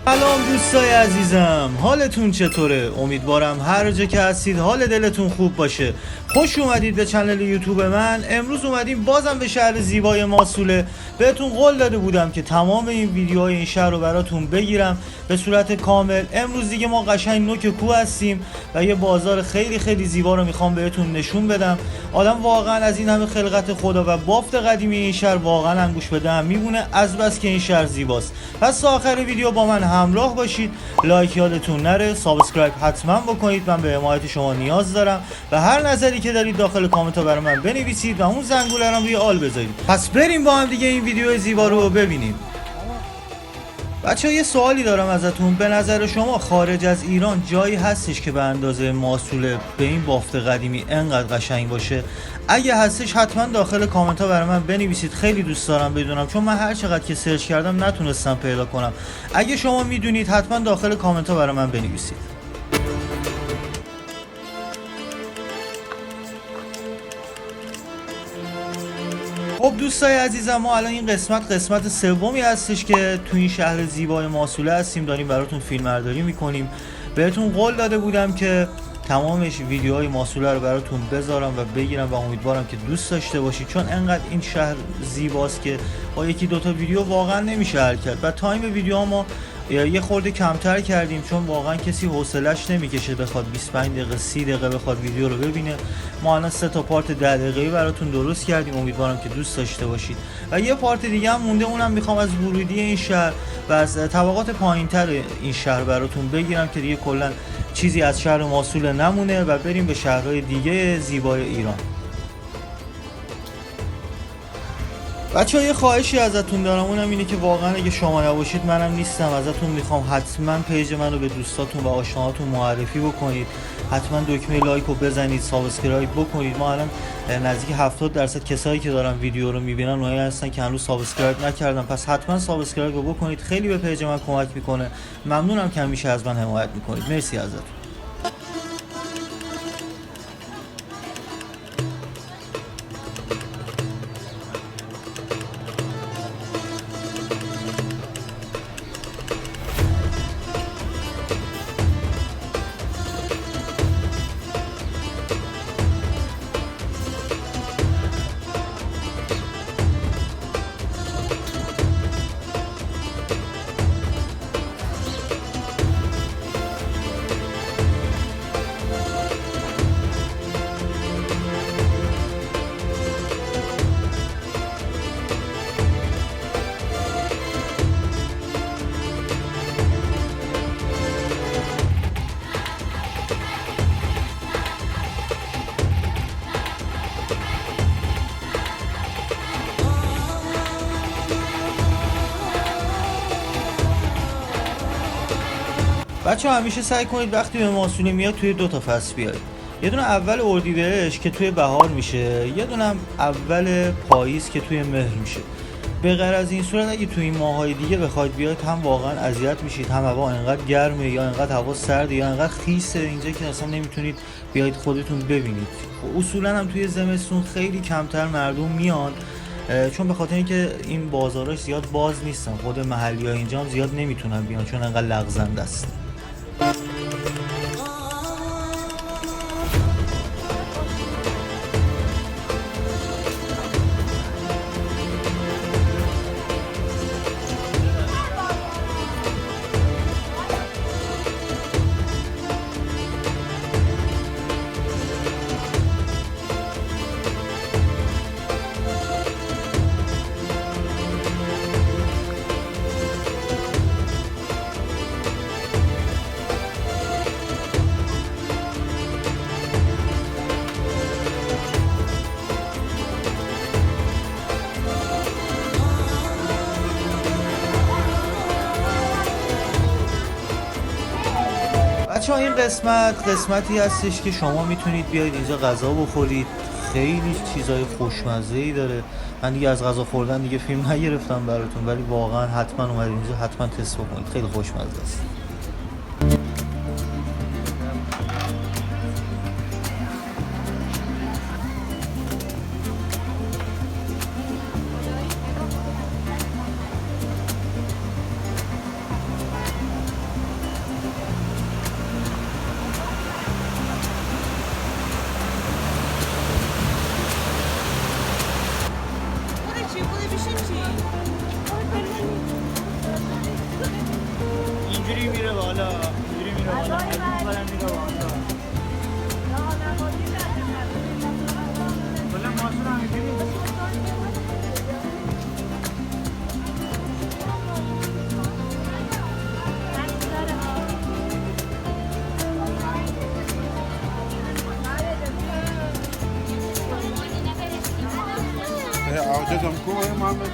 سلام دوستای عزیزم، حالتون چطوره؟ امیدوارم هر جا که هستید حال دلتون خوب باشه. خوش اومدید به چنل یوتیوب من. امروز اومدیم بازم به شهر زیبای ماسوله. بهتون قول داده بودم که تمام این ویدیوهای این شهر رو براتون بگیرم به صورت کامل. امروز دیگه ما قشنگ نوک کوه هستیم و یه بازار خیلی زیبا رو میخوام بهتون نشون بدم. آدم واقعا از این همه خلقت خدا و بافت قدیمی این شهر واقعا انگوش به دهن میمونه، از بس که این شهر زیباست. پس تا آخر ویدیو با من همراه باشید. لایک یادتون نره، سابسکرایب حتما بکنید، من به حمایت شما نیاز دارم و هر نظری که دارید داخل کامنت ها برای من بنویسید و اون زنگوله رو روی آل بذارید. پس بریم با هم دیگه این ویدیو زیبا رو ببینیم. بچه‌ها یه سوالی دارم ازتون، به نظر شما خارج از ایران جایی هستش که به اندازه ماسوله به این بافت قدیمی انقدر قشنگ باشه؟ اگه هستش حتما داخل کامنت ها برای من بنویسید، خیلی دوست دارم بدونم، چون من هر چقدر که سرچ کردم نتونستم پیدا کنم. اگه شما میدونید حتما داخل کامنت ها برای من بنویسید. خب دوستای عزیزم، ما الان این قسمت سومی هستش که تو این شهر زیبای ماسوله هستیم، داریم براتون فیلمبرداری میکنیم. بهتون قول داده بودم که تمامش ویدیوهای ماسوله رو براتون بذارم و بگیرم و امیدوارم که دوست داشته باشید، چون انقدر این شهر زیباست که با یکی دوتا ویدیو واقعا نمیشه حل کرد و تایم ویدیو ما یه خورده کمتر کردیم، چون واقعا کسی حوصله‌اش نمیکشه بخواد 25 دقیقه 30 دقیقه بخواد ویدیو رو ببینه. ما الان 3 تا پارت 10 دقیقه‌ای براتون درست کردیم، امیدوارم که دوست داشته باشید. و یه پارت دیگه هم مونده، اونم میخوام از ورودی این شهر و از طبقات پایینتر این شهر براتون بگیرم که دیگه کلا چیزی از شهر ماسوله نمونه و بریم به شهرهای دیگه زیبای ایران. بچه‌ها یه خواهشی ازتون دارم، اونم اینه که واقعا اگه شما نباشید منم نیستم. ازتون میخوام حتما پیج من رو به دوستاتون و آشناهاتون معرفی بکنید، حتما دکمه لایک رو بزنید، سابسکرایب بکنید. ما الان نزدیک 70% کسایی که دارن ویدیو رو میبینن اونایی هستن که هنوز سابسکرایب نکردن، پس حتما سابسکرایب رو بکنید، خیلی به پیج من کمک میکنه. ممنونم که همیشه از من حمایت میکنید. مرسی ازتون. بچه همیشه سعی کنید وقتی به ماسوله میاد توی 2 تا فصل بیاید. یه دونه اول اردیبهشت که توی بهار میشه، یه دونه اول پاییز که توی مهر میشه. به غیر از این صورت اگه توی این ماهای دیگه بخواید بیاید هم واقعا اذیت میشید، هم هوا انقدر گرمه یا انقدر هوا سرده یا انقدر خیسه اینجا که اصلا نمیتونید بیاید خودتون ببینید. اصولا هم توی زمستون خیلی کمتر مردم میان، چون به خاطر اینکه این بازاراش زیاد باز نیستن، خود محلی‌ها اینجا هم زیاد نمیتونن بیان چون انقدر لغزنده است. بچه ها این قسمتی هستش که شما میتونید بیاید اینجا غذا بخورید، خیلی چیزای خوشمزه‌ای داره. من دیگه از غذا خوردن دیگه فیلم نگرفتم براتون، ولی واقعا حتما اومدید اینجا حتما تست بکنید، خیلی خوشمزه است. اینجوری میره بالا، اینجوری میره بالا، از اون برم میره بالا. کلا ماشین هم اینجوری عاجزم کوه محمد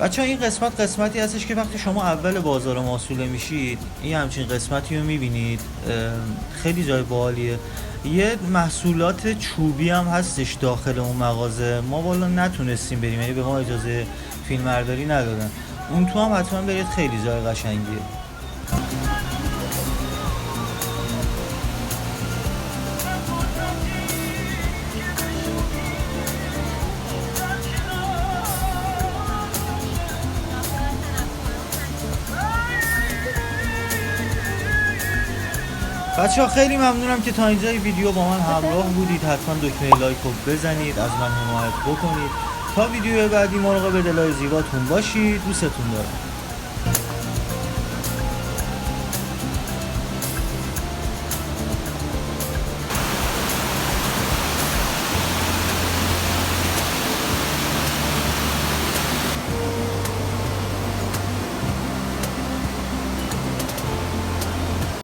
بچه‌ها این قسمتی هستش که وقتی شما اول بازار ماسوله میشید این همچین قسمتی رو میبینید. خیلی جای باحالیه. یه محصولات چوبی هم هستش داخل اون مغازه. ما والا نتونستیم بریم، یعنی به ما اجازه فیلمبرداری ندادن. اون تو هم حتما برید، خیلی جای قشنگیه. بچه‌ها خیلی ممنونم که تا اینجای ویدیو با من همراه بودید. حتما دکمه لایک رو بزنید، از من حمایت بکنید. تا ویدیو بعدی مراقب دلای زیباتون باشید. دوستتون دارم.